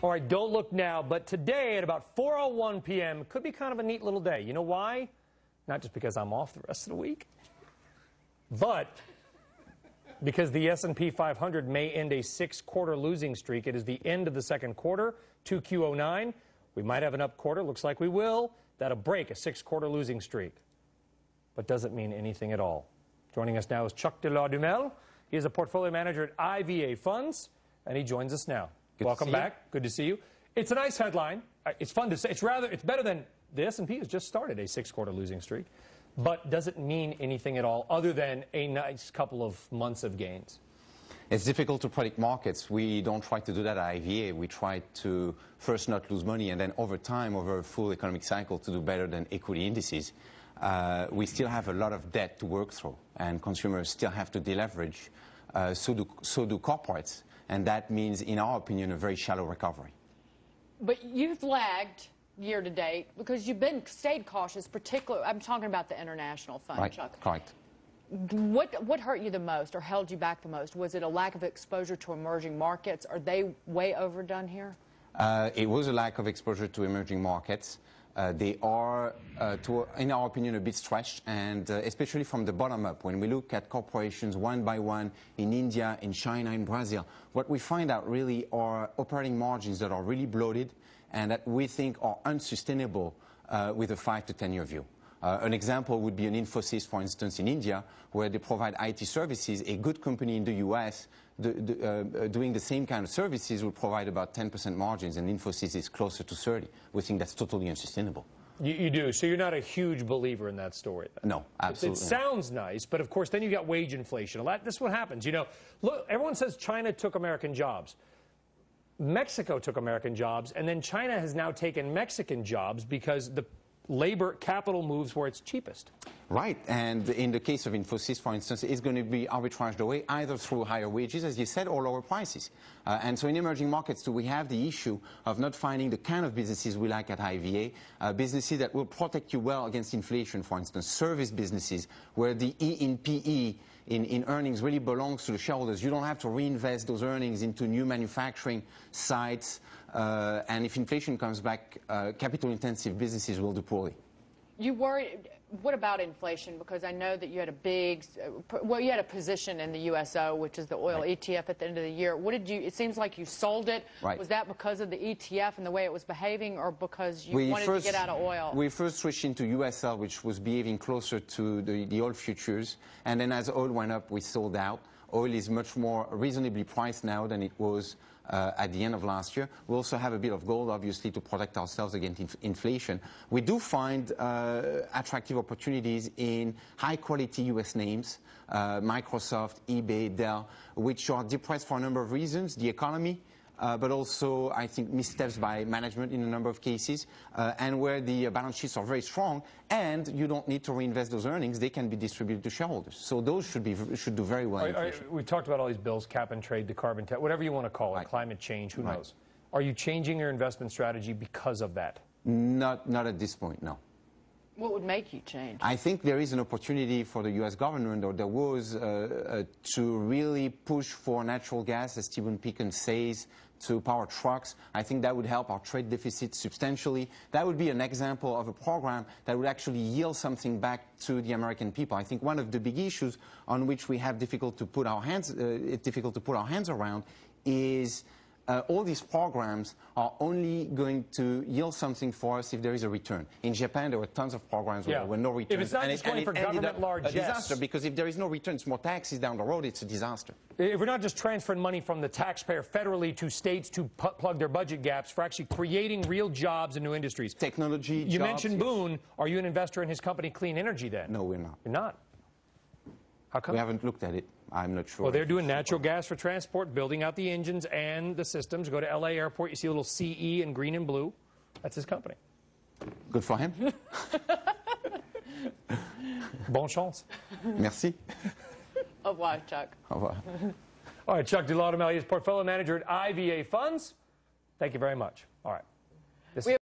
All right, don't look now, but today at about 4:01 p.m. could be kind of a neat little day. You know why? Not just because I'm off the rest of the week, but because the S&P 500 may end a 6-quarter losing streak. It is the end of the second quarter, 2Q09. We might have an up quarter. Looks like we will. That'll break a 6-quarter losing streak. But doesn't mean anything at all. Joining us now is Chuck de Lardamelle. He is a portfolio manager at IVA Funds, and he joins us now. Welcome back. Good to see you. It's a nice headline. It's fun to say. It's better than the S&P has just started a 6-quarter losing streak. But does it mean anything at all other than a nice couple of months of gains? It's difficult to predict markets. We don't try to do that at IVA. We try to first not lose money and then over time, over a full economic cycle, to do better than equity indices. We still have a lot of debt to work through, and consumers still have to deleverage. So do corporates. And that means, in our opinion, a very shallow recovery. But you've lagged year to date because you've stayed cautious, particularly, I'm talking about the international fund, right, Chuck. Correct. What hurt you the most or held you back the most? Was it a lack of exposure to emerging markets? Are they way overdone here? It was a lack of exposure to emerging markets. They are, in our opinion, a bit stretched, and especially from the bottom up. When we look at corporations one by one in India, in China, in Brazil, what we find out really are operating margins that are really bloated and that we think are unsustainable with a 5 to 10-year view. An example would be an Infosys, for instance, in India, where they provide IT services. A good company in the US doing the same kind of services will provide about 10% margins, and Infosys is closer to 30. We think that's totally unsustainable. You do. So you're not a huge believer in that story, then? No, absolutely. It sounds nice, but of course then you got wage inflation. This is what happens. You know, look, everyone says China took American jobs. Mexico took American jobs, and then China has now taken Mexican jobs because the labor capital moves where it's cheapest. Right, and in the case of Infosys, for instance, it's going to be arbitraged away either through higher wages, as you said, or lower prices. And so in emerging markets, too, we have the issue of not finding the kind of businesses we like at IVA, businesses that will protect you well against inflation, for instance, service businesses, where the E in PE in earnings really belongs to the shareholders. You don't have to reinvest those earnings into new manufacturing sites, and if inflation comes back, capital-intensive businesses will do poorly. You worry? What about inflation? Because I know that you had you had a position in the USO, which is the oil ETF, at the end of the year. It seems like you sold it. Right. Was that because of the ETF and the way it was behaving, or because you wanted to get out of oil? We first switched into USL, which was behaving closer to the oil futures, and then as oil went up, we sold out. Oil is much more reasonably priced now than it was at the end of last year. We also have a bit of gold, obviously, to protect ourselves against inflation. We do find attractive opportunities in high-quality U.S. names, Microsoft, eBay, Dell, which are depressed for a number of reasons: the economy, but also, I think, missteps by management in a number of cases, and where the balance sheets are very strong, and you don't need to reinvest those earnings. They can be distributed to shareholders. So those should do very well. We've talked about all these bills, cap and trade, the carbon tax, whatever you want to call it, climate change, who knows. Are you changing your investment strategy because of that? Not at this point, no. What would make you change? I think there is an opportunity for the U.S. government, or there was, to really push for natural gas, as Stephen Pekin says, to power trucks. I think that would help our trade deficit substantially. That would be an example of a program that would actually yield something back to the American people. I think one of the big issues on which we have difficult to put our hands around is all these programs are only going to yield something for us if there is a return. In Japan, there were tons of programs where there were no returns. If it's not just going for government largesse, a disaster, because if there is no returns, more taxes down the road, it's a disaster. If we're not just transferring money from the taxpayer federally to states to plug their budget gaps, we're actually creating real jobs and new industries. Technology, You mentioned Boone. Are you an investor in his company, Clean Energy, then? No, we're not. You're not? How come? We haven't looked at it. I'm not sure. Well, they're doing natural gas for transport, building out the engines and the systems. Go to L.A. Airport, you see a little CE in green and blue. That's his company. Good for him. Bonne chance. Merci. Au revoir, Chuck. Au revoir. All right, Chuck de Lardamelle is portfolio manager at IVA Funds. Thank you very much. All right.